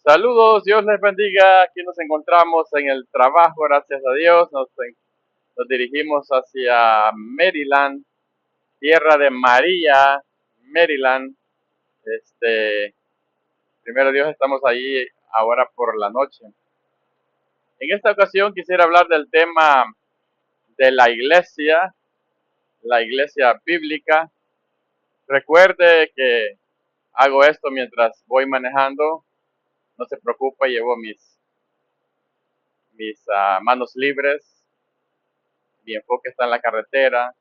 Saludos, Dios les bendiga. Aquí nos encontramos en el trabajo, gracias a Dios. Nos dirigimos hacia Maryland, tierra de María, Maryland. Este, Primero Dios, estamos allí ahora por la noche. En esta ocasión quisiera hablar del tema de la iglesia bíblica. Recuerde que hago esto mientras voy manejando. No se preocupe, llevo mis manos libres. Mi enfoque está en la carretera.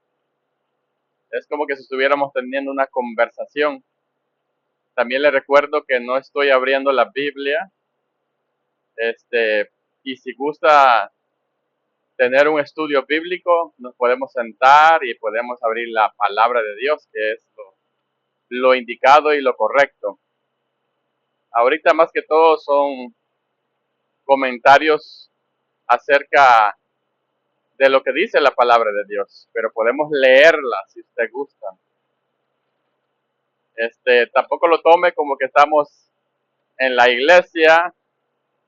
Es como que si estuviéramos teniendo una conversación. También le recuerdo que no estoy abriendo la Biblia. Y si gusta tener un estudio bíblico, nos podemos sentar y podemos abrir la palabra de Dios, que es lo indicado y lo correcto. Ahorita más que todo son comentarios acerca de lo que dice la palabra de Dios, pero podemos leerla si usted gusta. Tampoco lo tome como que estamos en la iglesia,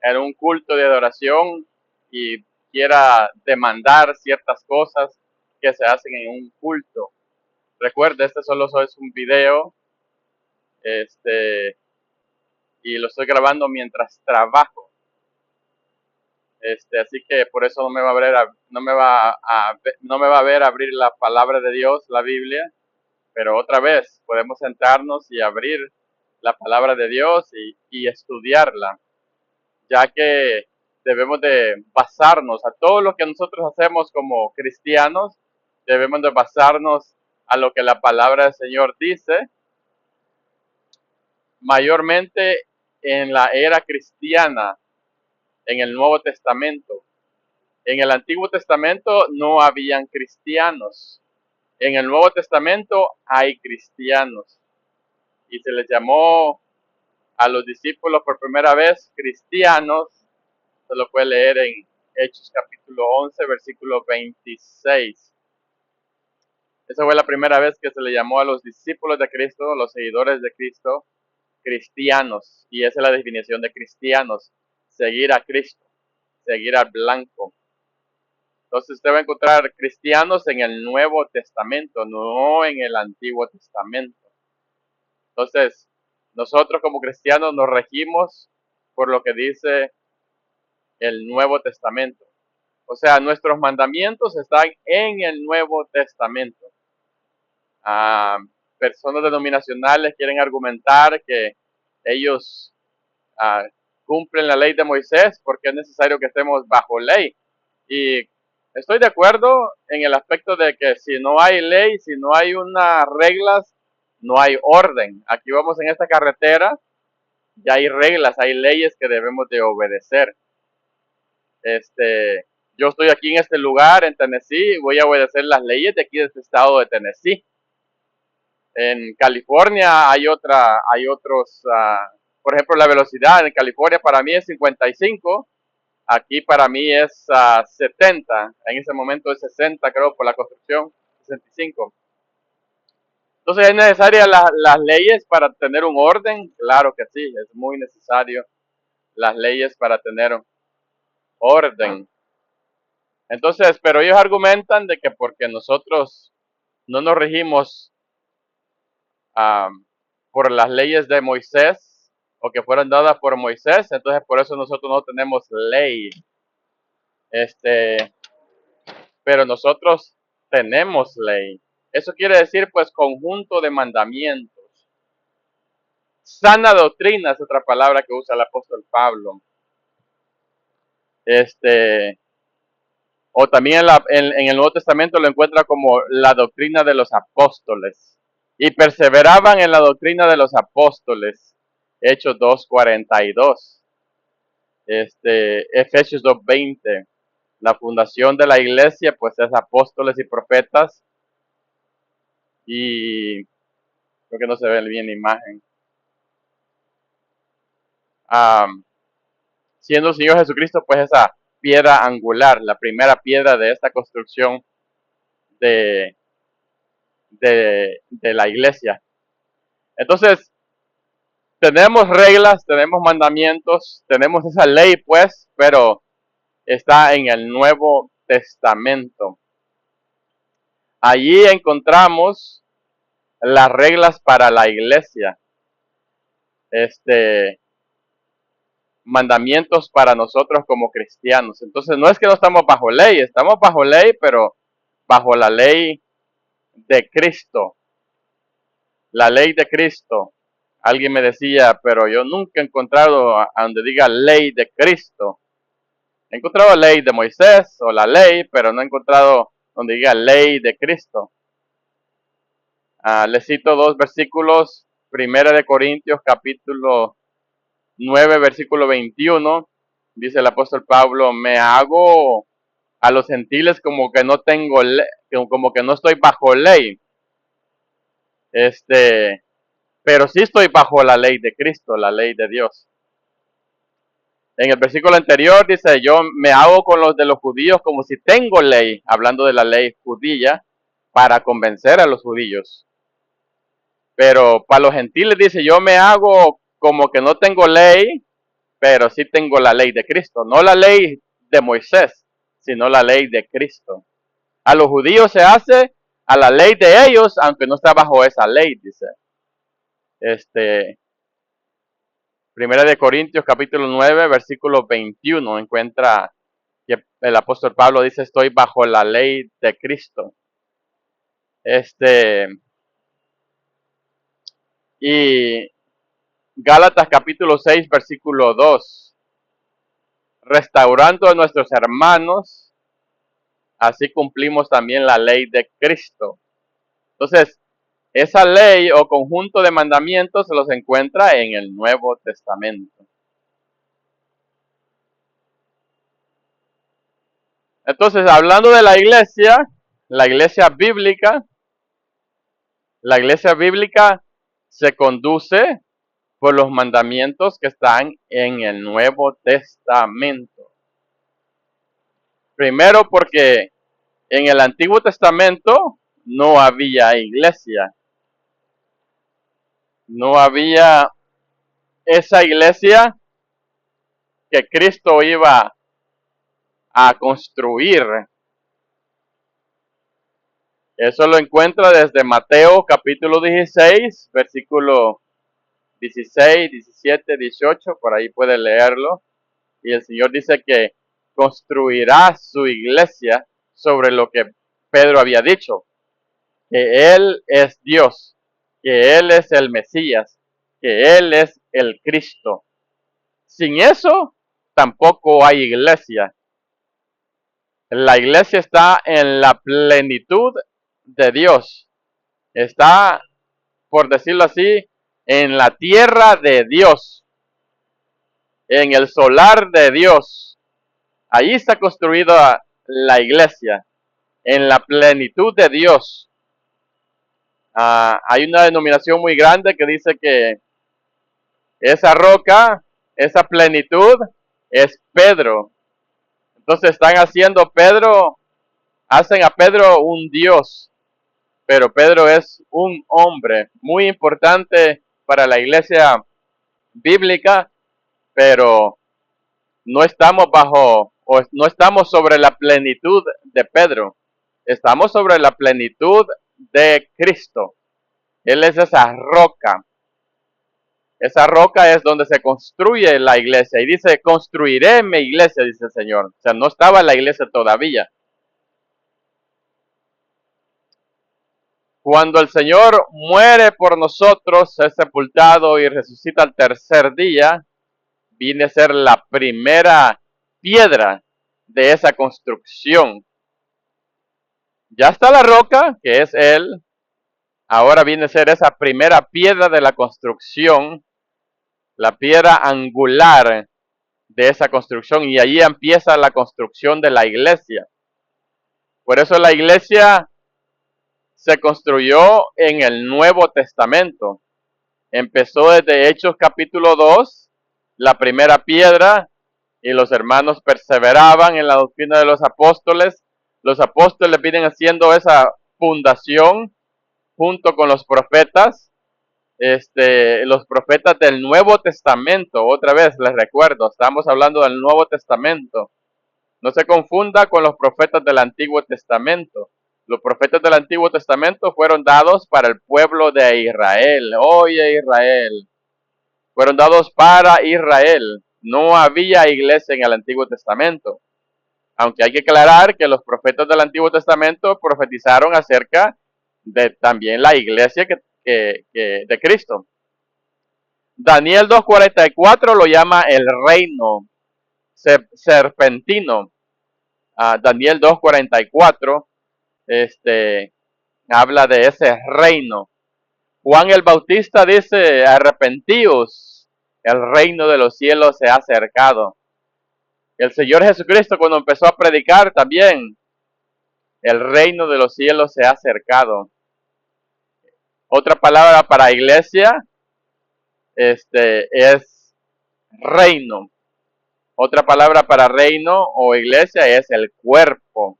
en un culto de adoración y quiera demandar ciertas cosas que se hacen en un culto. Recuerde, este solo es un video, y lo estoy grabando mientras trabajo. Así que por eso no me va a ver abrir la palabra de Dios, la Biblia, pero otra vez podemos sentarnos y abrir la palabra de Dios y estudiarla, ya que debemos de basarnos a todo lo que nosotros hacemos como cristianos, debemos de basarnos a lo que la palabra del Señor dice, mayormente en la era cristiana, en el Nuevo Testamento. En el Antiguo Testamento no habían cristianos. En el Nuevo Testamento hay cristianos. Y se les llamó a los discípulos por primera vez cristianos. Se lo puede leer en Hechos capítulo 11, versículo 26. Esa fue la primera vez que se le llamó a los discípulos de Cristo, los seguidores de Cristo, cristianos. Y esa es la definición de cristianos: seguir a Cristo, seguir al blanco. Entonces usted va a encontrar cristianos en el Nuevo Testamento, no en el Antiguo Testamento. Entonces, nosotros como cristianos nos regimos por lo que dice el Nuevo Testamento. O sea, nuestros mandamientos están en el Nuevo Testamento. Personas denominacionales quieren argumentar que ellos ah, cumplen la ley de Moisés porque es necesario que estemos bajo ley. Y estoy de acuerdo en el aspecto de que si no hay ley, si no hay unas reglas, no hay orden. Aquí vamos en esta carretera, ya hay reglas, hay leyes que debemos de obedecer. Yo estoy aquí en este lugar, en Tennessee, voy a obedecer las leyes de aquí de este estado de Tennessee. En California hay otros, por ejemplo, la velocidad en California para mí es 55, aquí para mí es 70, en ese momento es 60 creo por la construcción, 65. Entonces, ¿es necesaria las leyes para tener un orden? Claro que sí, es muy necesario las leyes para tener orden. Entonces, pero ellos argumentan de que porque nosotros no nos regimos por las leyes de Moisés o que fueron dadas por Moisés, entonces por eso nosotros no tenemos ley. Pero nosotros tenemos ley. Eso quiere decir pues conjunto de mandamientos. Sana doctrina es otra palabra que usa el apóstol Pablo. O también en el Nuevo Testamento lo encuentra como la doctrina de los apóstoles. Y perseveraban en la doctrina de los apóstoles. Hechos 2:42. Efesios 2:20. La fundación de la iglesia pues es apóstoles y profetas. Y creo que no se ve bien la imagen. Siendo el Señor Jesucristo pues esa piedra angular, la primera piedra de esta construcción de, de la iglesia. Entonces, tenemos reglas, tenemos mandamientos, tenemos esa ley, pues, pero está en el Nuevo Testamento. Allí encontramos las reglas para la iglesia, mandamientos para nosotros como cristianos. Entonces, no es que no estamos bajo ley, pero bajo la ley de Cristo. La ley de Cristo. Alguien me decía, pero yo nunca he encontrado a donde diga ley de Cristo. He encontrado ley de Moisés o la ley, pero no he encontrado donde diga ley de Cristo. Les cito dos versículos. Primera de Corintios, capítulo 9, versículo 21. Dice el apóstol Pablo, me hago a los gentiles como que no tengo como que no estoy bajo ley. Pero sí estoy bajo la ley de Cristo, la ley de Dios. En el versículo anterior dice, yo me hago con los de los judíos como si tengo ley, hablando de la ley judía, para convencer a los judíos. Pero para los gentiles dice, yo me hago como que no tengo ley, pero sí tengo la ley de Cristo. No la ley de Moisés, sino la ley de Cristo. A los judíos se hace a la ley de ellos, aunque no está bajo esa ley, dice. Primera de Corintios capítulo 9, versículo 21, encuentra que el apóstol Pablo dice, estoy bajo la ley de Cristo. Y Gálatas capítulo 6, versículo 2, restaurando a nuestros hermanos, así cumplimos también la ley de Cristo. Entonces, esa ley o conjunto de mandamientos se los encuentra en el Nuevo Testamento. Entonces, hablando de la iglesia bíblica, la iglesia bíblica se conduce por los mandamientos que están en el Nuevo Testamento. Primero porque en el Antiguo Testamento no había iglesia. No había esa iglesia que Cristo iba a construir. Eso lo encuentra desde Mateo capítulo 16, versículo 16, 17, 18, por ahí puede leerlo. Y el Señor dice que construirá su iglesia sobre lo que Pedro había dicho, que Él es Dios, que Él es el Mesías, que Él es el Cristo. Sin eso, tampoco hay iglesia. La iglesia está en la plenitud de Dios. Está, por decirlo así, en la tierra de Dios, en el solar de Dios. Ahí está construida la iglesia, en la plenitud de Dios. Hay una denominación muy grande que dice que esa roca, esa plenitud, es Pedro. Entonces están hacen a Pedro un Dios, pero Pedro es un hombre muy importante para la iglesia bíblica, pero no estamos no estamos sobre la plenitud de Pedro, estamos sobre la plenitud de Cristo. Él es esa roca. Esa roca es donde se construye la iglesia. Y dice, construiré mi iglesia, dice el Señor. O sea, no estaba la iglesia todavía. Cuando el Señor muere por nosotros, es sepultado y resucita al tercer día, viene a ser la primera piedra de esa construcción. Ya está la roca, que es Él. Ahora viene a ser esa primera piedra de la construcción, la piedra angular de esa construcción, y ahí empieza la construcción de la iglesia. Por eso la iglesia se construyó en el Nuevo Testamento. Empezó desde Hechos capítulo 2, la primera piedra, y los hermanos perseveraban en la doctrina de los apóstoles. Los apóstoles vienen haciendo esa fundación junto con los profetas, los profetas del Nuevo Testamento, otra vez les recuerdo, estamos hablando del Nuevo Testamento. No se confunda con los profetas del Antiguo Testamento. Los profetas del Antiguo Testamento fueron dados para el pueblo de Israel. Oye, Israel. Fueron dados para Israel. No había iglesia en el Antiguo Testamento. Aunque hay que aclarar que los profetas del Antiguo Testamento profetizaron acerca de también la iglesia de Cristo. Daniel 2:44 lo llama el reino serpentino. Daniel 2:44 habla de ese reino. Juan el Bautista dice, arrepentíos, el reino de los cielos se ha acercado. El Señor Jesucristo cuando empezó a predicar también, el reino de los cielos se ha acercado. Otra palabra para iglesia es reino. Otra palabra para reino o iglesia es el cuerpo.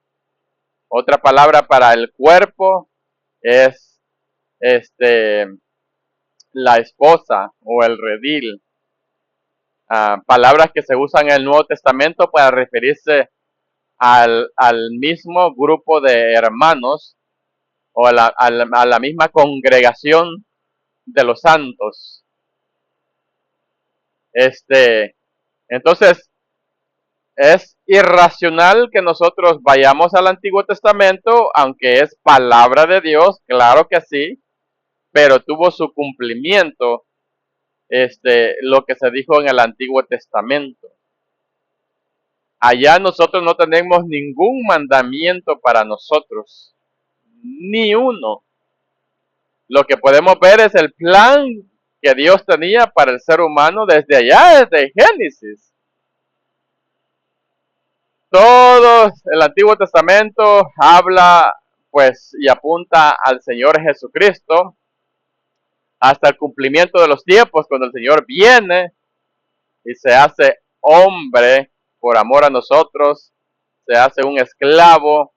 Otra palabra para el cuerpo es la esposa o el redil. Palabras que se usan en el Nuevo Testamento para referirse al mismo grupo de hermanos o a la misma congregación de los santos. Entonces, es irracional que nosotros vayamos al Antiguo Testamento, aunque es palabra de Dios, claro que sí, pero tuvo su cumplimiento lo que se dijo en el Antiguo Testamento. Allá nosotros no tenemos ningún mandamiento para nosotros, ni uno. Lo que podemos ver es el plan que Dios tenía para el ser humano desde allá, desde Génesis. Todo el Antiguo Testamento habla, pues, y apunta al Señor Jesucristo hasta el cumplimiento de los tiempos, cuando el Señor viene y se hace hombre por amor a nosotros, se hace un esclavo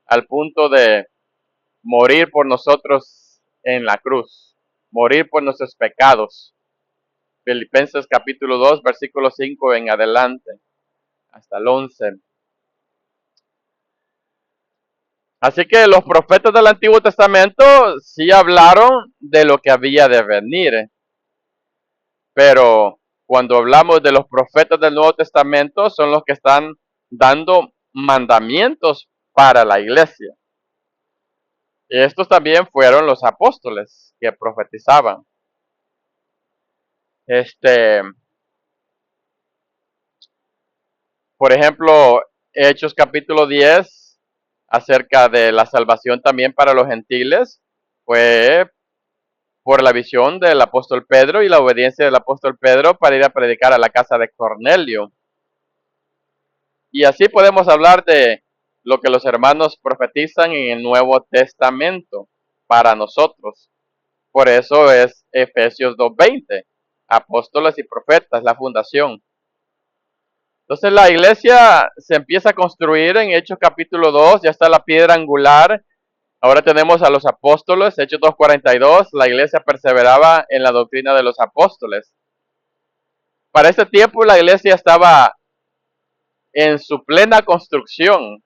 al punto de morir por nosotros en la cruz, morir por nuestros pecados. Filipenses capítulo 2, versículo 5 en adelante, hasta el 11. Así que los profetas del Antiguo Testamento sí hablaron de lo que había de venir, pero cuando hablamos de los profetas del Nuevo Testamento son los que están dando mandamientos para la iglesia. Y estos también fueron los apóstoles que profetizaban. Por ejemplo, Hechos capítulo 10, acerca de la salvación también para los gentiles, fue por la visión del apóstol Pedro y la obediencia del apóstol Pedro para ir a predicar a la casa de Cornelio. Y así podemos hablar de lo que los hermanos profetizan en el Nuevo Testamento para nosotros. Por eso es Efesios 2:20, apóstoles y profetas, la fundación. Entonces la iglesia se empieza a construir en Hechos capítulo 2, ya está la piedra angular. Ahora tenemos a los apóstoles, Hechos 2:42, la iglesia perseveraba en la doctrina de los apóstoles. Para ese tiempo la iglesia estaba en su plena construcción,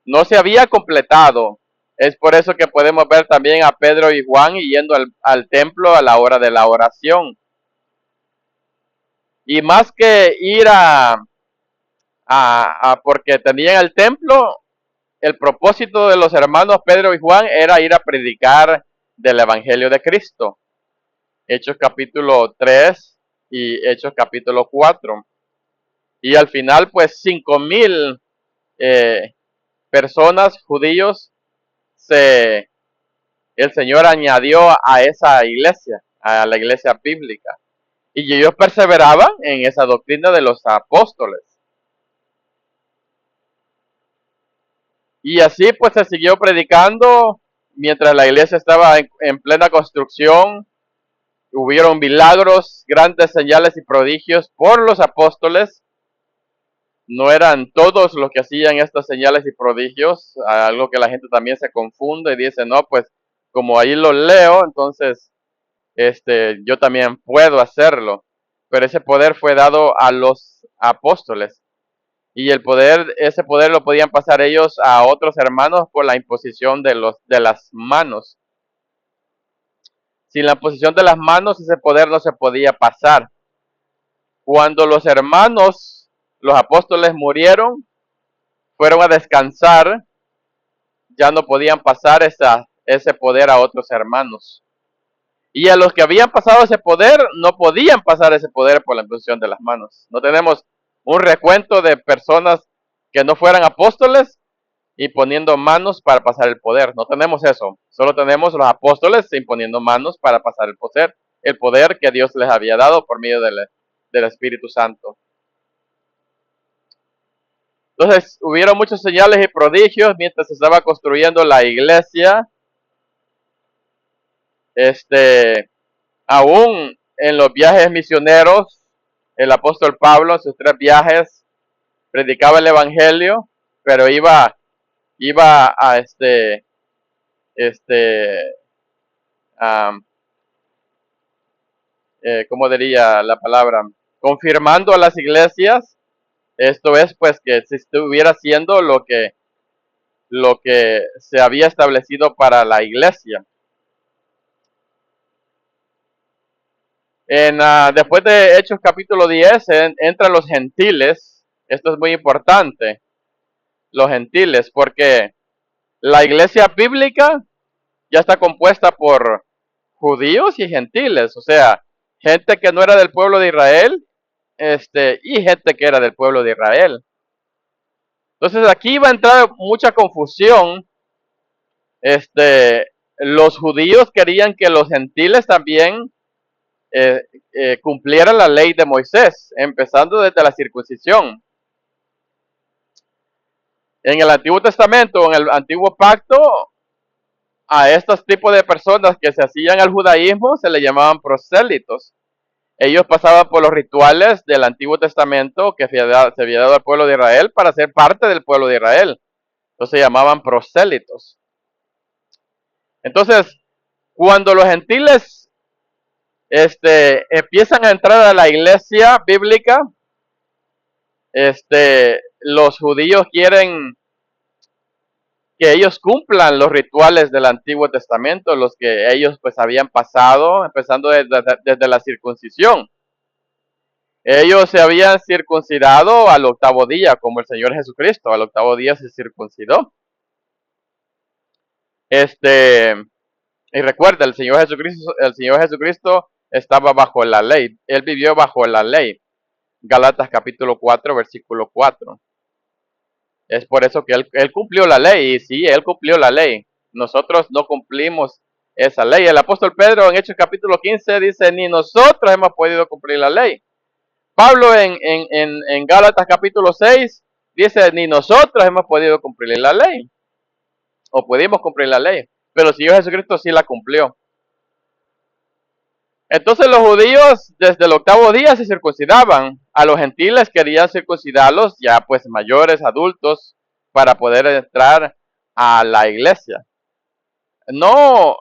no se había completado. Es por eso que podemos ver también a Pedro y Juan yendo al templo a la hora de la oración. Y más que ir porque tenían el templo, el propósito de los hermanos Pedro y Juan era ir a predicar del Evangelio de Cristo. Hechos capítulo 3 y Hechos capítulo 4. Y al final, pues 5,000 personas, judíos, el Señor añadió a esa iglesia, a la iglesia bíblica. Y ellos perseveraban en esa doctrina de los apóstoles. Y así pues se siguió predicando mientras la iglesia estaba en plena construcción. Hubieron milagros, grandes señales y prodigios por los apóstoles. No eran todos los que hacían estas señales y prodigios, algo que la gente también se confunde y dice, no, pues como ahí lo leo, entonces yo también puedo hacerlo. Pero ese poder fue dado a los apóstoles. Y ese poder lo podían pasar ellos a otros hermanos por la imposición de las manos. Sin la imposición de las manos, ese poder no se podía pasar. Cuando los hermanos, los apóstoles murieron, fueron a descansar, ya no podían pasar ese poder a otros hermanos. Y a los que habían pasado ese poder, no podían pasar ese poder por la imposición de las manos. No tenemos un recuento de personas que no fueran apóstoles y poniendo manos para pasar el poder. No tenemos eso. Solo tenemos los apóstoles imponiendo manos para pasar el poder que Dios les había dado por medio del Espíritu Santo. Entonces, hubieron muchos señales y prodigios mientras se estaba construyendo la iglesia. Aún en los viajes misioneros, el apóstol Pablo en sus 3 viajes predicaba el evangelio, pero iba a ¿cómo diría la palabra? Confirmando a las iglesias. Esto es, pues, que se estuviera haciendo lo que se había establecido para la iglesia. Después de Hechos capítulo 10, entran los gentiles. Esto es muy importante, los gentiles, porque la iglesia bíblica ya está compuesta por judíos y gentiles, o sea, gente que no era del pueblo de Israel, y gente que era del pueblo de Israel. Entonces aquí va a entrar mucha confusión. Los judíos querían que los gentiles también cumplieran la ley de Moisés, empezando desde la circuncisión. En el Antiguo Testamento, en el Antiguo Pacto, a estos tipos de personas que se hacían al judaísmo se le llamaban prosélitos. Ellos pasaban por los rituales del Antiguo Testamento que se había dado al pueblo de Israel para ser parte del pueblo de Israel. Entonces se llamaban prosélitos. Entonces, cuando los gentiles empiezan a entrar a la iglesia bíblica, los judíos quieren que ellos cumplan los rituales del Antiguo Testamento, los que ellos pues habían pasado, empezando desde la circuncisión. Ellos se habían circuncidado al 8º día, como el Señor Jesucristo, al 8º día se circuncidó. Y recuerda, el Señor Jesucristo estaba bajo la ley, Él vivió bajo la ley. Gálatas capítulo 4, versículo 4. Es por eso que él cumplió la ley, y sí, Él cumplió la ley. Nosotros no cumplimos esa ley. El apóstol Pedro en Hechos capítulo 15 dice, ni nosotros hemos podido cumplir la ley. Pablo en Gálatas capítulo 6 dice, ni nosotros hemos podido cumplir la ley, o pudimos cumplir la ley, pero el Señor Jesucristo sí la cumplió. Entonces los judíos desde el 8º día se circuncidaban. A los gentiles querían circuncidarlos ya pues mayores, adultos, para poder entrar a la iglesia. No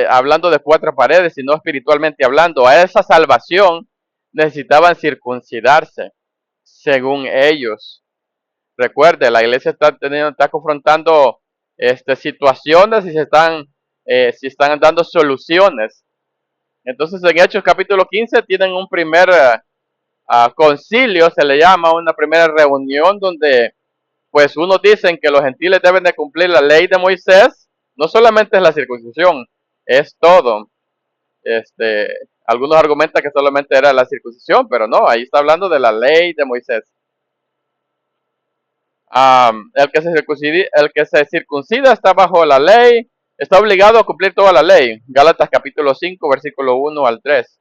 hablando de 4 paredes, sino espiritualmente hablando. A esa salvación necesitaban circuncidarse, según ellos. Recuerde, la iglesia está confrontando situaciones y se están dando soluciones. Entonces en Hechos capítulo 15 tienen un primer concilio, se le llama, una primera reunión donde pues unos dicen que los gentiles deben de cumplir la ley de Moisés. No solamente es la circuncisión, es todo. Algunos argumentan que solamente era la circuncisión, pero no, ahí está hablando de la ley de Moisés. El que se circuncida está bajo la ley, está obligado a cumplir toda la ley. Gálatas capítulo 5, versículo 1 al 3.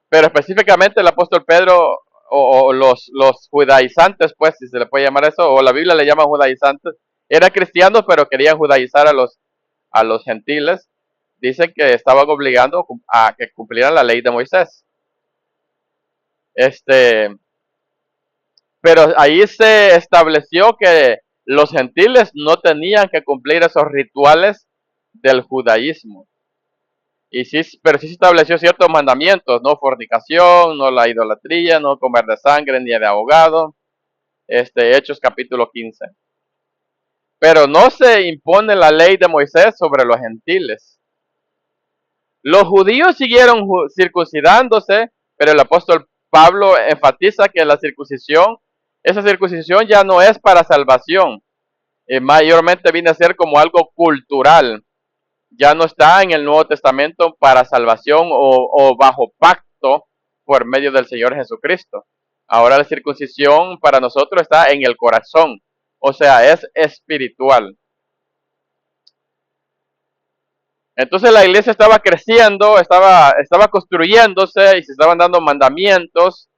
Pero específicamente el apóstol Pedro o los judaizantes, pues, si se le puede llamar eso, o la Biblia le llama judaizantes, eran cristianos pero querían judaizar a los gentiles. Dicen que estaban obligando a que cumplieran la ley de Moisés. Pero ahí se estableció que los gentiles no tenían que cumplir esos rituales del judaísmo. Y sí, pero sí se estableció ciertos mandamientos: no fornicación, no la idolatría, no comer de sangre ni de ahogado. Hechos capítulo 15. Pero no se impone la ley de Moisés sobre los gentiles. Los judíos siguieron circuncidándose, pero el apóstol Pablo enfatiza que esa circuncisión ya no es para salvación. Mayormente viene a ser como algo cultural. Ya no está en el Nuevo Testamento para salvación o bajo pacto por medio del Señor Jesucristo. Ahora la circuncisión para nosotros está en el corazón, o sea, es espiritual. Entonces la iglesia estaba creciendo, estaba construyéndose y se estaban dando mandamientos.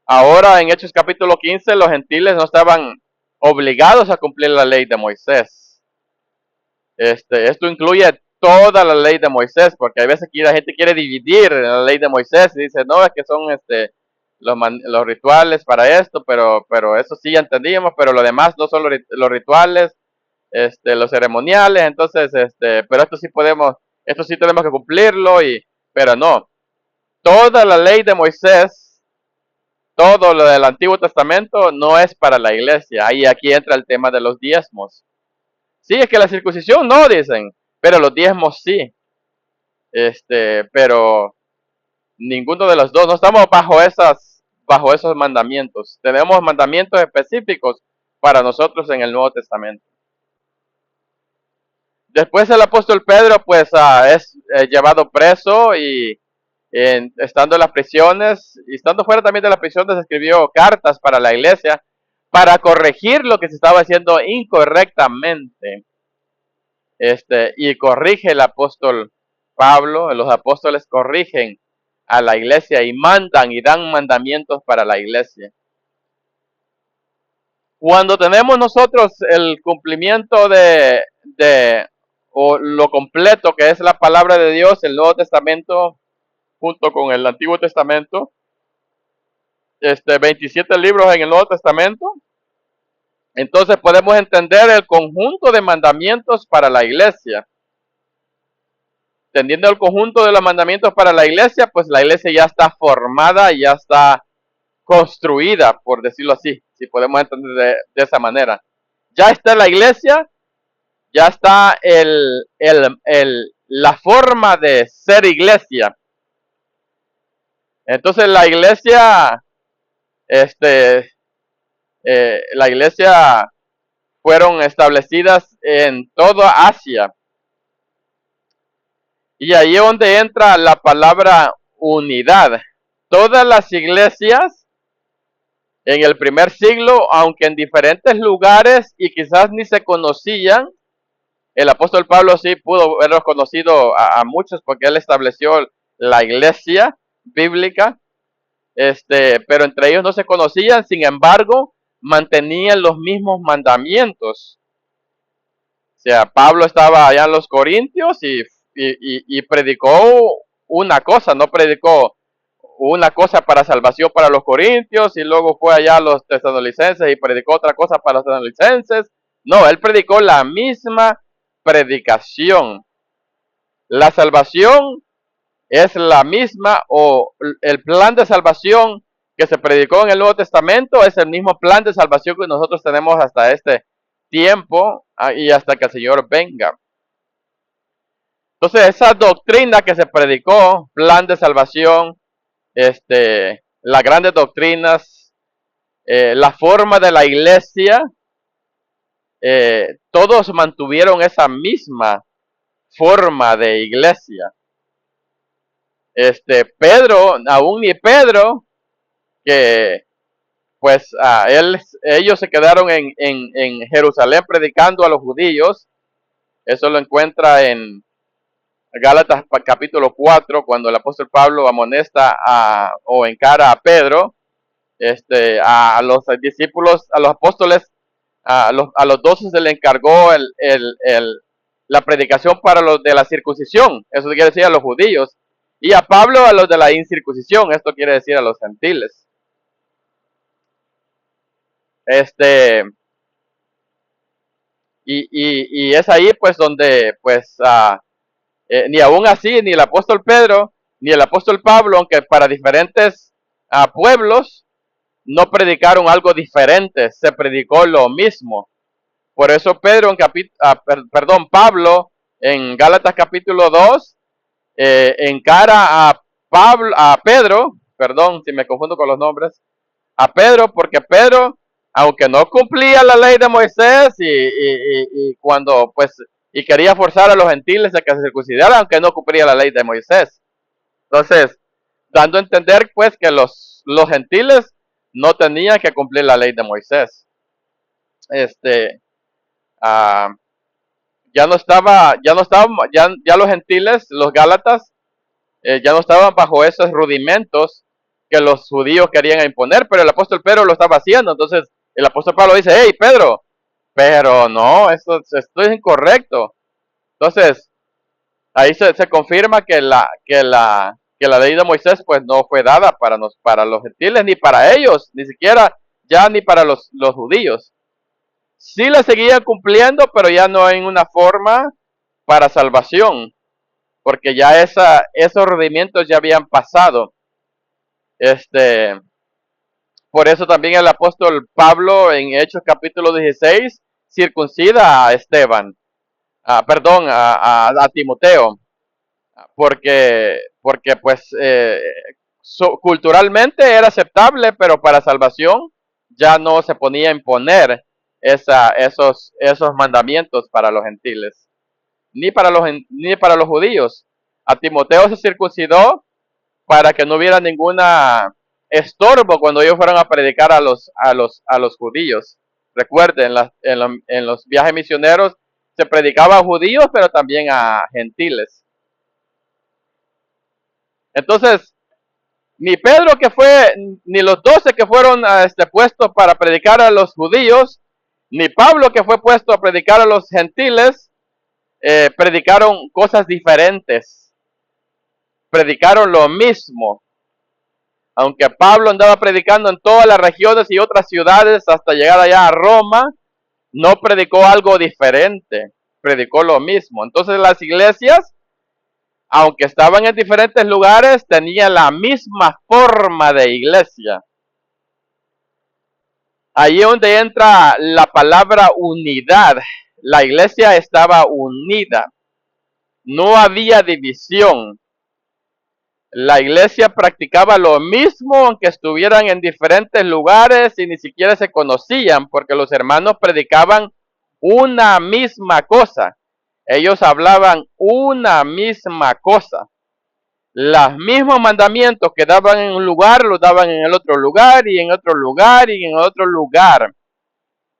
Ahora en Hechos capítulo 15 los gentiles no estaban obligados a cumplir la ley de Moisés. Esto incluye toda la ley de Moisés, porque hay veces que la gente quiere dividir la ley de Moisés y dice, no, es que son los rituales para esto, pero eso sí ya entendíamos, pero lo demás no son los rituales, los ceremoniales. Entonces, pero esto sí tenemos que cumplirlo, pero no. Toda la ley de Moisés, todo lo del Antiguo Testamento no es para la iglesia. Ahí aquí entra el tema de los diezmos. Sí, es que la circuncisión no, dicen, pero los diezmos sí. Pero ninguno de los dos, no estamos bajo esos mandamientos. Tenemos mandamientos específicos para nosotros en el Nuevo Testamento. Después el apóstol Pedro pues es llevado preso y estando en las prisiones y estando fuera también de las prisiones escribió cartas para la iglesia para corregir lo que se estaba haciendo incorrectamente. Y corrige el apóstol Pablo, los apóstoles corrigen a la iglesia y mandan y dan mandamientos para la iglesia. Cuando tenemos nosotros el cumplimiento o lo completo que es la palabra de Dios, el Nuevo Testamento junto con el Antiguo Testamento, 27 libros en el Nuevo Testamento, entonces podemos entender el conjunto de mandamientos para la iglesia. Entendiendo el conjunto de los mandamientos para la iglesia, pues la iglesia ya está formada, ya está construida, por decirlo así, si podemos entender de esa manera. Ya está la iglesia, ya está la forma de ser iglesia. Entonces la iglesia, la iglesia fueron establecidas en toda Asia. Y ahí es donde entra la palabra unidad. Todas las iglesias en el primer siglo, aunque en diferentes lugares y quizás ni se conocían, el apóstol Pablo sí pudo haberlos conocido a muchos porque él estableció la iglesia bíblica, pero entre ellos no se conocían, sin embargo, mantenían los mismos mandamientos. O sea, Pablo estaba allá en los Corintios y predicó una cosa, no predicó una cosa para salvación para los corintios y luego fue allá a los tesalonicenses y predicó otra cosa para los tesalonicenses. No, él predicó la misma predicación. La salvación es la misma, o el plan de salvación que se predicó en el Nuevo Testamento es el mismo plan de salvación que nosotros tenemos hasta este tiempo y hasta que el Señor venga. Entonces esa doctrina que se predicó, plan de salvación, las grandes doctrinas, la forma de la iglesia, todos mantuvieron esa misma forma de iglesia. Pedro, aún ni Pedro, que pues ellos se quedaron en Jerusalén predicando a los judíos. Eso lo encuentra en Gálatas capítulo 4, cuando el apóstol Pablo amonesta o encara a Pedro, a los discípulos, a los apóstoles, a los 12 se le encargó la predicación para los de la circuncisión, eso quiere decir a los judíos, y a Pablo a los de la incircuncisión, esto quiere decir a los gentiles. Y es ahí pues donde pues ni aún así, ni el apóstol Pedro, ni el apóstol Pablo, aunque para diferentes pueblos, no predicaron algo diferente, se predicó lo mismo. Por eso Pedro Pablo en Gálatas capítulo 2 encara a Pedro, perdón si me confundo con los nombres, a Pedro, porque Pedro, aunque no cumplía la ley de Moisés y cuando pues y quería forzar a los gentiles a que se circuncidaran, aunque no cumplía la ley de Moisés. Entonces, dando a entender pues que los gentiles no tenían que cumplir la ley de Moisés. Uh, ya los gentiles, los gálatas, ya no estaban bajo esos rudimentos que los judíos querían imponer, pero el apóstol Pedro lo estaba haciendo. Entonces, el apóstol Pablo dice, hey, Pedro, pero no, esto es incorrecto. Entonces, ahí se confirma que la ley de Moisés pues no fue dada para los gentiles, ni para ellos, ni siquiera ya ni para los judíos. Sí la seguían cumpliendo, pero ya no en una forma para salvación, porque ya esos rendimientos ya habían pasado. Por eso también el apóstol Pablo en Hechos capítulo 16 circuncida a Esteban, a Timoteo, porque pues culturalmente era aceptable, pero para salvación ya no se ponía a imponer esos mandamientos para los gentiles, ni para los judíos. A Timoteo se circuncidó para que no hubiera ninguna estorbo cuando ellos fueran a predicar a los judíos. Recuerden, en los viajes misioneros se predicaba a judíos, pero también a gentiles. Entonces, ni Pedro ni los 12 que fueron puestos para predicar a los judíos, ni Pablo que fue puesto a predicar a los gentiles, predicaron cosas diferentes. Predicaron lo mismo. Aunque Pablo andaba predicando en todas las regiones y otras ciudades hasta llegar allá a Roma, no predicó algo diferente, predicó lo mismo. Entonces las iglesias, aunque estaban en diferentes lugares, tenían la misma forma de iglesia. Ahí es donde entra la palabra unidad. La iglesia estaba unida. No había división. La iglesia practicaba lo mismo aunque estuvieran en diferentes lugares y ni siquiera se conocían, porque los hermanos predicaban una misma cosa. Ellos hablaban una misma cosa. Los mismos mandamientos que daban en un lugar, los daban en el otro lugar y en otro lugar y en otro lugar.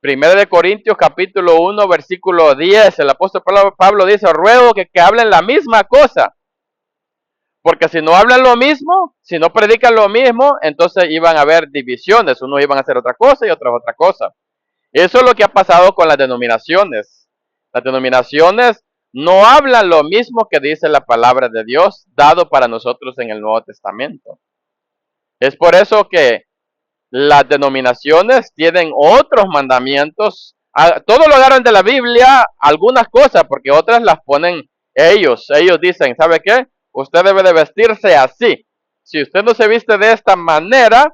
Primero de Corintios capítulo 1 versículo 10, el apóstol Pablo dice, ruego que hablen la misma cosa. Porque si no hablan lo mismo, si no predican lo mismo, entonces iban a haber divisiones. Unos iban a hacer otra cosa y otros otra cosa. Eso es lo que ha pasado con las denominaciones. Las denominaciones no hablan lo mismo que dice la palabra de Dios dado para nosotros en el Nuevo Testamento. Es por eso que las denominaciones tienen otros mandamientos. Todo lo agarran de la Biblia, algunas cosas, porque otras las ponen ellos. Ellos dicen, ¿sabe qué? Usted debe de vestirse así. Si usted no se viste de esta manera,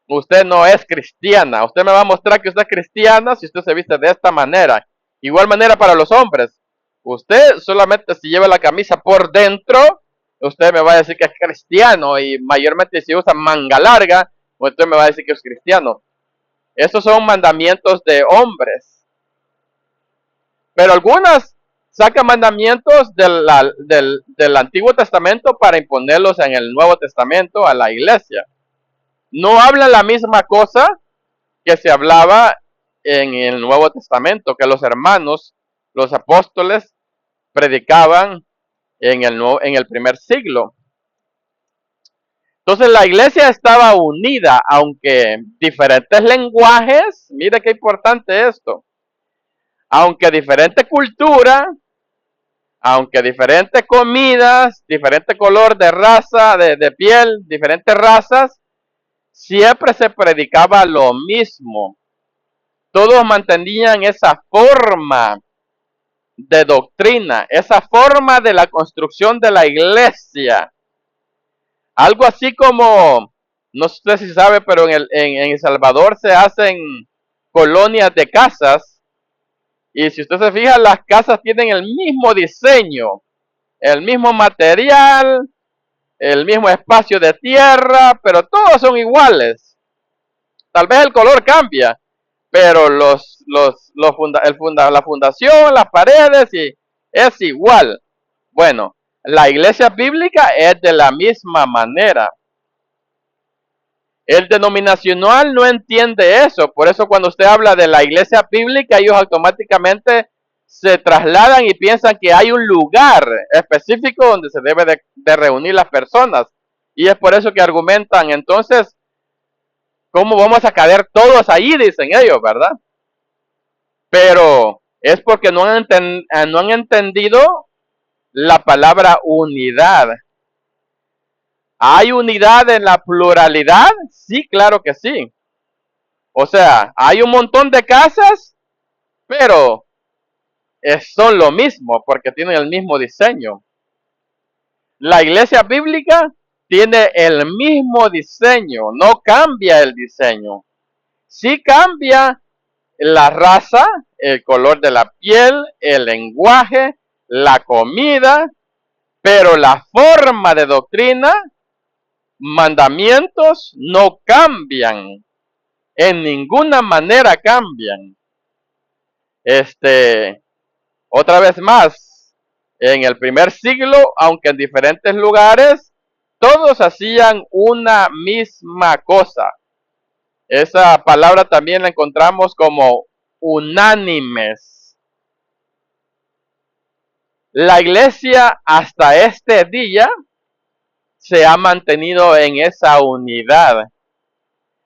usted no es cristiana. Usted me va a mostrar que usted es cristiana si usted se viste de esta manera. Igual manera para los hombres. Usted solamente si lleva la camisa por dentro, usted me va a decir que es cristiano. Y mayormente si usa manga larga, usted me va a decir que es cristiano. Esos son mandamientos de hombres. Pero algunas saca mandamientos del Antiguo Testamento para imponerlos en el Nuevo Testamento a la iglesia. No habla la misma cosa que se hablaba en el Nuevo Testamento, que los hermanos, los apóstoles, predicaban en el primer siglo. Entonces la iglesia estaba unida, aunque diferentes lenguajes, mire qué importante esto, aunque diferente cultura, aunque diferentes comidas, diferente color de raza, de piel, diferentes razas, siempre se predicaba lo mismo. Todos mantenían esa forma de doctrina, esa forma de la construcción de la iglesia. Algo así como, no sé si sabe, pero en El Salvador se hacen colonias de casas. Y si usted se fija, las casas tienen el mismo diseño, el mismo material, el mismo espacio de tierra, pero todos son iguales. Tal vez el color cambia, pero la fundación, las paredes, es igual. Bueno, la iglesia bíblica es de la misma manera. El denominacional no entiende eso, por eso cuando usted habla de la iglesia bíblica, ellos automáticamente se trasladan y piensan que hay un lugar específico donde se debe de reunir las personas. Y es por eso que argumentan, entonces, ¿cómo vamos a caber todos ahí? Dicen ellos, ¿verdad? Pero es porque no han entendido la palabra unidad. ¿Hay unidad en la pluralidad? Sí, claro que sí. O sea, hay un montón de casas, pero son lo mismo porque tienen el mismo diseño. La iglesia bíblica tiene el mismo diseño, no cambia el diseño. Sí cambia la raza, el color de la piel, el lenguaje, la comida, pero la forma de doctrina, mandamientos no cambian. En ninguna manera cambian. Otra vez más, en el primer siglo, aunque en diferentes lugares, todos hacían una misma cosa. Esa palabra también la encontramos como unánimes. La iglesia hasta este día se ha mantenido en esa unidad.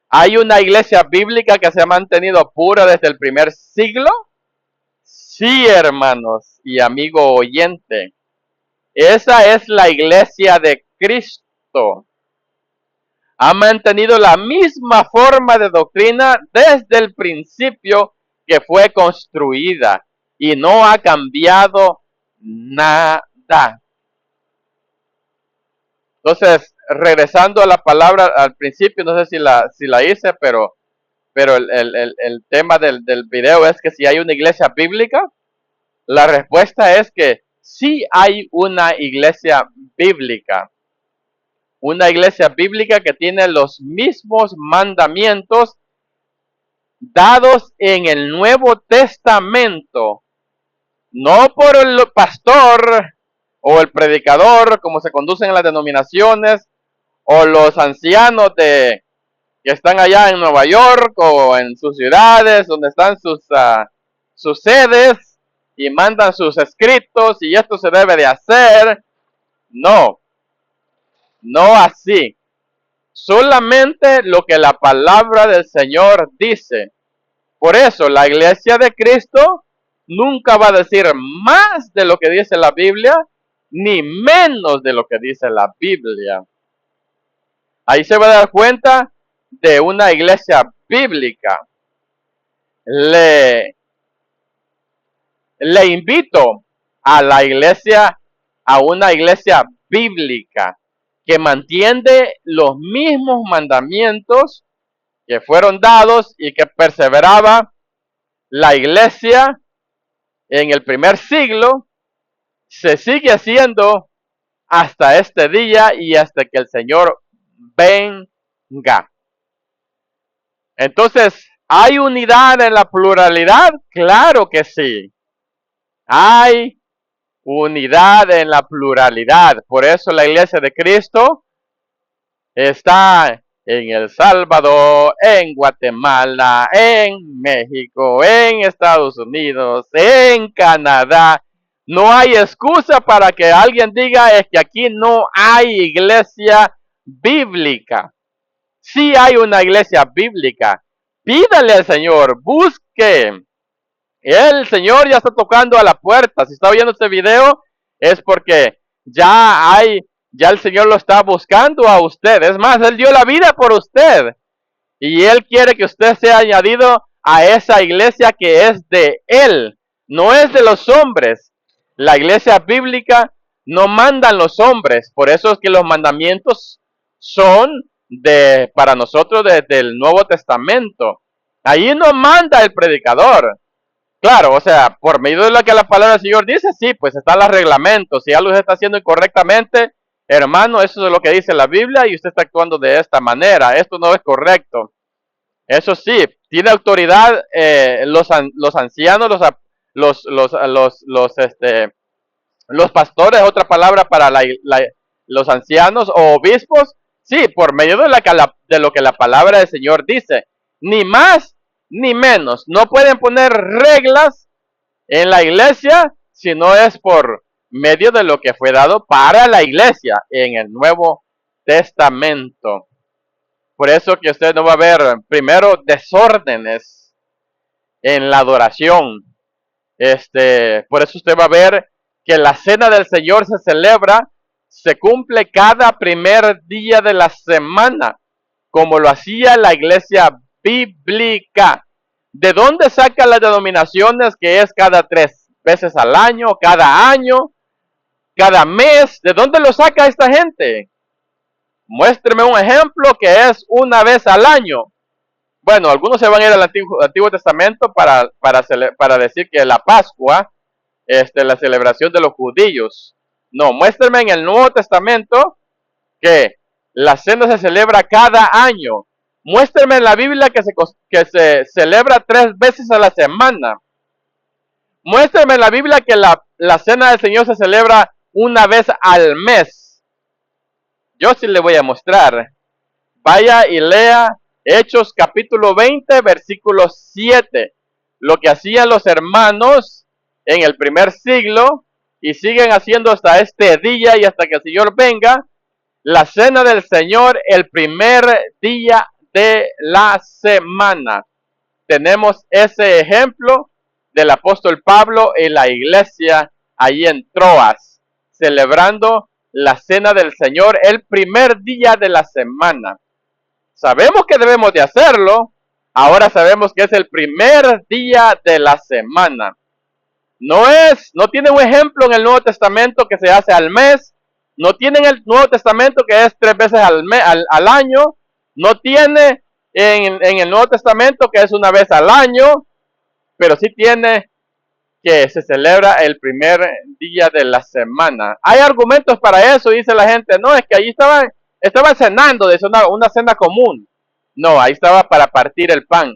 ¿Hay una iglesia bíblica que se ha mantenido pura desde el primer siglo? Sí, hermanos y amigo oyente. Esa es la iglesia de Cristo. Ha mantenido la misma forma de doctrina desde el principio que fue construida y no ha cambiado nada. Entonces, regresando a la palabra al principio, no sé si la hice, pero el tema del video es que si hay una iglesia bíblica, la respuesta es que sí hay una iglesia bíblica. Una iglesia bíblica que tiene los mismos mandamientos dados en el Nuevo Testamento, no por el pastor o el predicador, como se conducen en las denominaciones, o los ancianos que están allá en Nueva York o en sus ciudades, donde están sus sedes y mandan sus escritos y esto se debe de hacer. No, no así. Solamente lo que la palabra del Señor dice. Por eso la iglesia de Cristo nunca va a decir más de lo que dice la Biblia, ni menos de lo que dice la Biblia. Ahí se va a dar cuenta de una iglesia bíblica. Le invito a la iglesia, a una iglesia bíblica que mantiene los mismos mandamientos que fueron dados y que perseveraba la iglesia en el primer siglo, se sigue haciendo hasta este día y hasta que el Señor venga. Entonces, ¿hay unidad en la pluralidad? Claro que sí. Hay unidad en la pluralidad. Por eso la iglesia de Cristo está en El Salvador, en Guatemala, en México, en Estados Unidos, en Canadá. No hay excusa para que alguien diga es que aquí no hay iglesia bíblica. Sí hay una iglesia bíblica. Pídale al Señor, busque. El Señor ya está tocando a la puerta. Si está viendo este video es porque ya el Señor lo está buscando a usted. Es más, Él dio la vida por usted. Y Él quiere que usted sea añadido a esa iglesia que es de Él. no es de los hombres. La iglesia bíblica no mandan los hombres, por eso es que los mandamientos son para nosotros desde el Nuevo Testamento. Ahí no manda el predicador. Claro, o sea, por medio de lo que la palabra del Señor dice, sí, pues están los reglamentos. Si algo se está haciendo incorrectamente, hermano, eso es lo que dice la Biblia y usted está actuando de esta manera. Esto no es correcto. Eso sí, tiene autoridad los ancianos, los pastores, otra palabra para los ancianos o obispos. Sí, por medio de lo que la palabra del Señor dice. Ni más ni menos. No pueden poner reglas en la iglesia si no es por medio de lo que fue dado para la iglesia en el Nuevo Testamento. Por eso que usted no va a ver primero desórdenes en la adoración. Por eso usted va a ver que la cena del Señor se cumple cada primer día de la semana, como lo hacía la iglesia bíblica. ¿De dónde sacan las denominaciones que es cada 3 veces al año, cada mes? ¿De dónde lo saca esta gente? Muéstreme un ejemplo que es una vez al año. Bueno, algunos se van a ir al Antiguo Testamento para decir que la Pascua, la celebración de los judíos. No, muéstrame en el Nuevo Testamento que la cena se celebra cada año. Muéstrame en la Biblia que se celebra 3 veces a la semana. Muéstrame en la Biblia que la cena del Señor se celebra una vez al mes. Yo sí le voy a mostrar. Vaya y lea Hechos capítulo 20, versículo 7. Lo que hacían los hermanos en el primer siglo y siguen haciendo hasta este día y hasta que el Señor venga. La cena del Señor el primer día de la semana. Tenemos ese ejemplo del apóstol Pablo en la iglesia ahí en Troas, celebrando la cena del Señor el primer día de la semana. Sabemos que debemos de hacerlo, ahora sabemos que es el primer día de la semana. No tiene un ejemplo en el Nuevo Testamento que se hace al mes, no tiene en el Nuevo Testamento que es 3 veces al año, no tiene en el Nuevo Testamento que es una vez al año, pero sí tiene que se celebra el primer día de la semana. Hay argumentos para eso, dice la gente, no, es que allí estaban cenando, de una cena común. No, ahí estaba para partir el pan.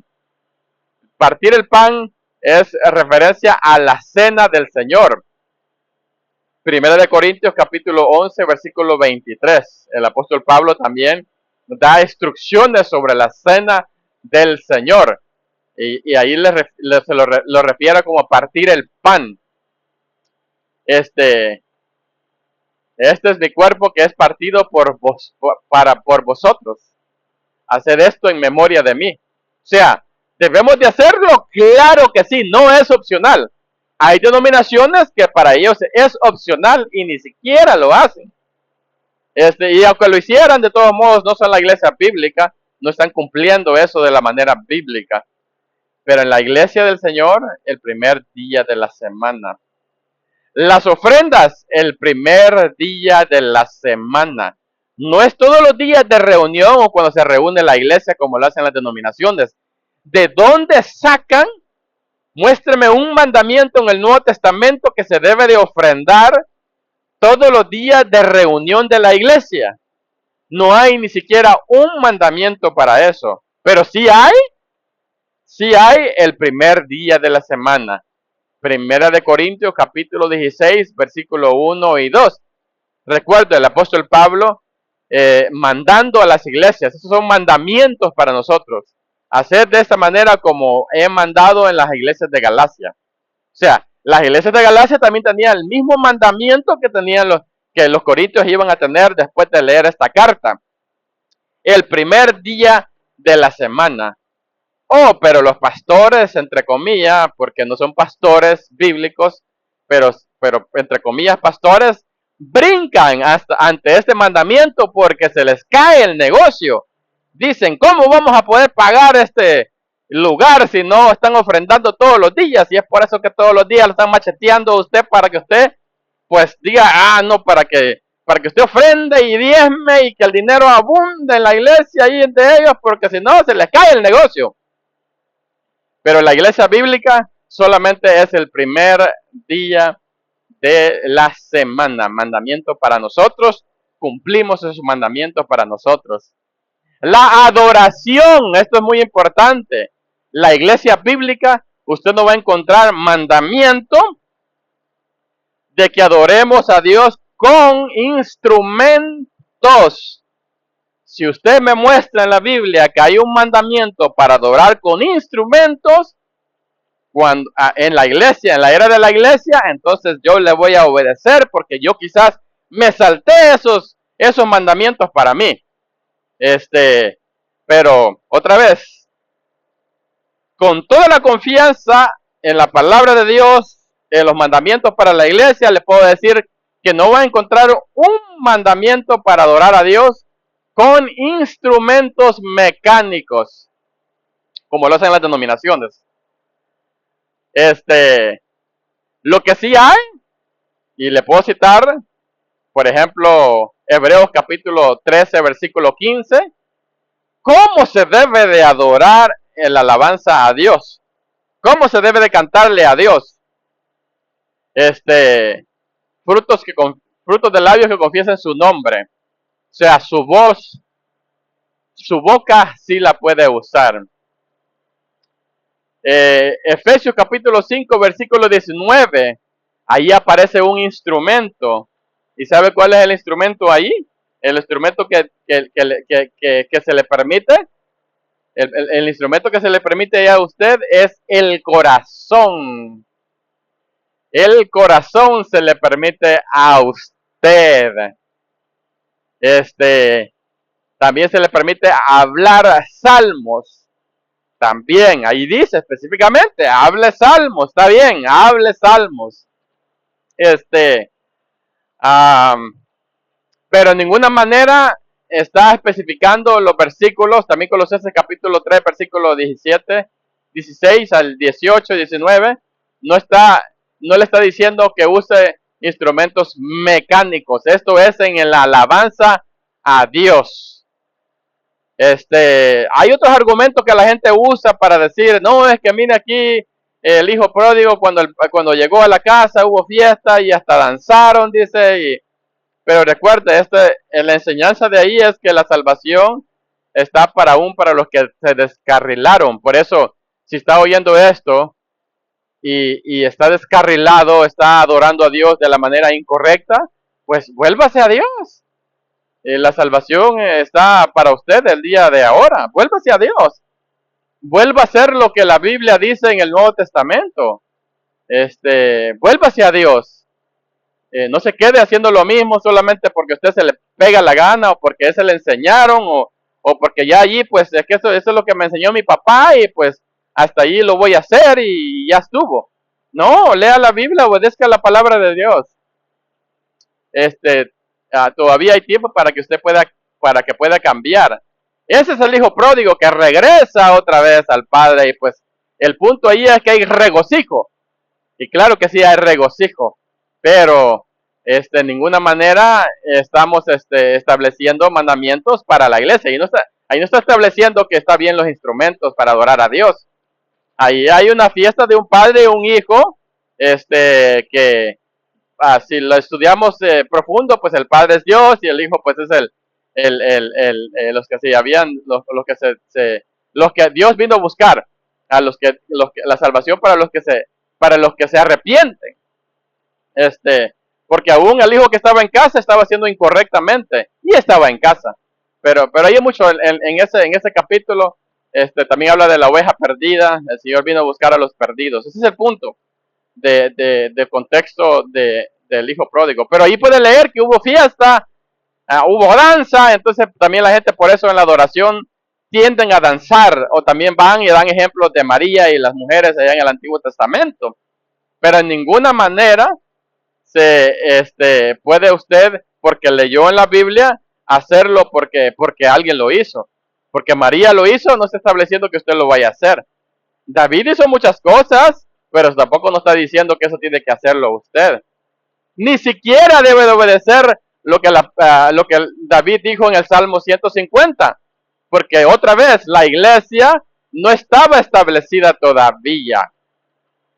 Partir el pan es referencia a la cena del Señor. Primera de Corintios capítulo 11, versículo 23. El apóstol Pablo también da instrucciones sobre la cena del Señor. Y ahí lo refiere como partir el pan. Este es mi cuerpo que es partido por vosotros. Haced esto en memoria de mí. O sea, ¿debemos de hacerlo? Claro que sí, no es opcional. Hay denominaciones que para ellos es opcional y ni siquiera lo hacen. Y aunque lo hicieran, de todos modos, no son la iglesia bíblica, no están cumpliendo eso de la manera bíblica. Pero en la iglesia del Señor, el primer día de la semana. Las ofrendas, el primer día de la semana. No es todos los días de reunión o cuando se reúne la iglesia como lo hacen las denominaciones. ¿De dónde sacan? Muéstreme un mandamiento en el Nuevo Testamento que se debe de ofrendar todos los días de reunión de la iglesia. No hay ni siquiera un mandamiento para eso. Pero sí hay el primer día de la semana. Primera de Corintios capítulo 16, versículo 1 y 2. Recuerdo el apóstol Pablo mandando a las iglesias. Esos son mandamientos para nosotros. Hacer de esta manera como he mandado en las iglesias de Galacia. O sea, las iglesias de Galacia también tenían el mismo mandamiento que tenían que los corintios iban a tener después de leer esta carta. El primer día de la semana. Oh, pero los pastores, entre comillas, porque no son pastores bíblicos, pero entre comillas pastores, brincan ante este mandamiento porque se les cae el negocio. Dicen, ¿cómo vamos a poder pagar lugar si no están ofrendando todos los días? Y es por eso que todos los días lo están macheteando a usted para que usted pues diga, no, para que usted ofrende y diezme y que el dinero abunde en la iglesia y entre ellos, porque si no se les cae el negocio. Pero la iglesia bíblica solamente es el primer día de la semana, mandamiento para nosotros, cumplimos esos mandamientos para nosotros. La adoración, esto es muy importante. La iglesia bíblica, usted no va a encontrar mandamiento de que adoremos a Dios con instrumentos. Si usted me muestra en la Biblia que hay un mandamiento para adorar con instrumentos, cuando en la iglesia, en la era de la iglesia, entonces yo le voy a obedecer porque yo quizás me salté esos mandamientos para mí. Pero otra vez, con toda la confianza en la palabra de Dios, en los mandamientos para la iglesia, le puedo decir que no va a encontrar un mandamiento para adorar a Dios con instrumentos mecánicos, como lo hacen las denominaciones. Lo que sí hay, y le puedo citar, por ejemplo, Hebreos capítulo 13, versículo 15, ¿cómo se debe de adorar en la alabanza a Dios? ¿Cómo se debe de cantarle a Dios? Frutos de labios que confiesen su nombre. O sea, su voz, su boca sí la puede usar. Efesios capítulo 5, versículo 19. Ahí aparece un instrumento. ¿Y sabe cuál es el instrumento ahí? El instrumento que se le permite. El instrumento que se le permite a usted es el corazón. El corazón se le permite a usted. También se le permite hablar salmos. También, ahí dice específicamente, hable salmos, está bien, hable salmos. Pero en ninguna manera está especificando los versículos, también Colosenses capítulo 3, versículo 17, 16 al 18, 19, no le está diciendo que use instrumentos mecánicos. Esto es en la alabanza a Dios. Hay otros argumentos que la gente usa para decir, no, es que mire aquí el hijo pródigo cuando llegó a la casa hubo fiesta y hasta danzaron, dice, pero recuerde, la enseñanza de ahí es que la salvación está para los que se descarrilaron. Por eso, si está oyendo esto y está descarrilado, está adorando a Dios de la manera incorrecta, pues vuélvase a Dios. La salvación está para usted el día de ahora. Vuélvase a Dios. Vuelva a hacer lo que la Biblia dice en el Nuevo Testamento. Vuélvase a Dios. No se quede haciendo lo mismo solamente porque a usted se le pega la gana o porque se le enseñaron o porque ya allí pues es que eso es lo que me enseñó mi papá y pues hasta allí lo voy a hacer y ya estuvo. No, lea la Biblia, obedezca la palabra de Dios. Todavía hay tiempo para que pueda cambiar. Ese es el hijo pródigo que regresa otra vez al padre y pues el punto ahí es que hay regocijo. Y claro que sí hay regocijo, pero en ninguna manera estamos estableciendo mandamientos para la iglesia. Ahí no está estableciendo que está bien los instrumentos para adorar a Dios. Ahí hay una fiesta de un padre y un hijo, que si lo estudiamos profundo, pues el padre es Dios y el hijo pues es los que se habían, los que Dios vino a buscar, la salvación para los que se arrepienten. Porque aún el hijo que estaba en casa estaba haciendo incorrectamente y estaba en casa. Pero hay mucho en ese capítulo. También habla de la oveja perdida. El Señor vino a buscar a los perdidos. Ese es el punto de contexto del hijo pródigo. Pero ahí puede leer que hubo fiesta, hubo danza. Entonces también la gente por eso en la adoración tienden a danzar. O también van y dan ejemplos de María y las mujeres allá en el Antiguo Testamento. Pero en ninguna manera puede usted, porque leyó en la Biblia, hacerlo porque alguien lo hizo. Porque María lo hizo, no está estableciendo que usted lo vaya a hacer. David hizo muchas cosas, pero tampoco nos está diciendo que eso tiene que hacerlo usted. Ni siquiera debe de obedecer lo que David dijo en el Salmo 150, porque otra vez la iglesia no estaba establecida todavía.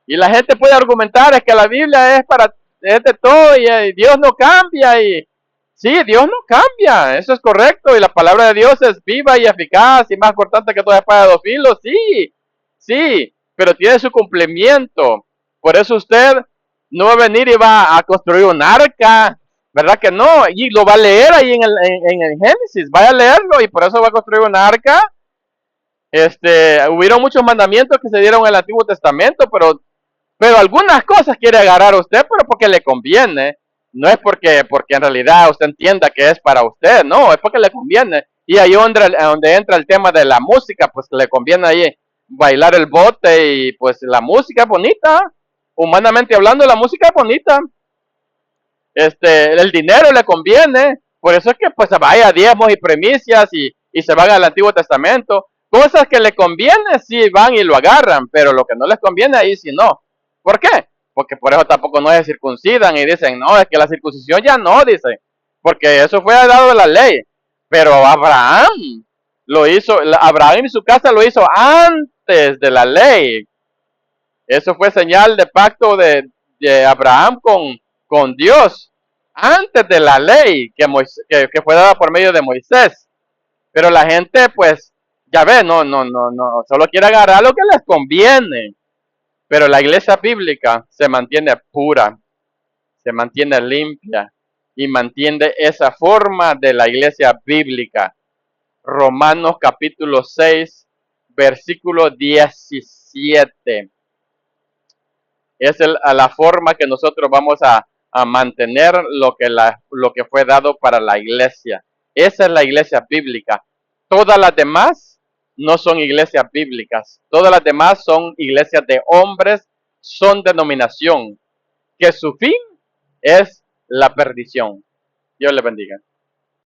Y la gente puede argumentar es que la Biblia es de todo y Dios no cambia. Y sí, Dios no cambia, eso es correcto. Y la palabra de Dios es viva y eficaz y más cortante que toda espada de dos filos. Sí, sí, pero tiene su cumplimiento. Por eso usted no va a venir y va a construir un arca, ¿verdad que no? Y lo va a leer ahí en el Génesis, vaya a leerlo y por eso va a construir un arca. Hubieron muchos mandamientos que se dieron en el Antiguo Testamento, pero algunas cosas quiere agarrar usted, pero porque le conviene. No es porque en realidad usted entienda que es para usted, no, es porque le conviene. Y ahí donde entra el tema de la música, pues le conviene ahí bailar el bote y pues la música es bonita. Humanamente hablando, la música es bonita. El dinero le conviene. Por eso es que pues se vaya a diezmos y primicias y se van al Antiguo Testamento. Cosas que le conviene, sí van y lo agarran, pero lo que no les conviene ahí sí no. ¿Por qué? Porque por eso tampoco no se circuncidan y dicen, no, es que la circuncisión ya no, dicen, porque eso fue dado de la ley. Pero Abraham lo hizo, Abraham y su casa lo hizo antes de la ley. Eso fue señal de pacto de Abraham con Dios antes de la ley que fue dada por medio de Moisés. Pero la gente, pues, ya ve, no, solo quiere agarrar lo que les conviene. Pero la iglesia bíblica se mantiene pura, se mantiene limpia y mantiene esa forma de la iglesia bíblica. Romanos capítulo 6, versículo 17. Es la forma que nosotros vamos a mantener lo que fue dado para la iglesia. Esa es la iglesia bíblica. Todas las demás no son iglesias bíblicas. Todas las demás son iglesias de hombres, son denominación, que su fin es la perdición. Dios le bendiga.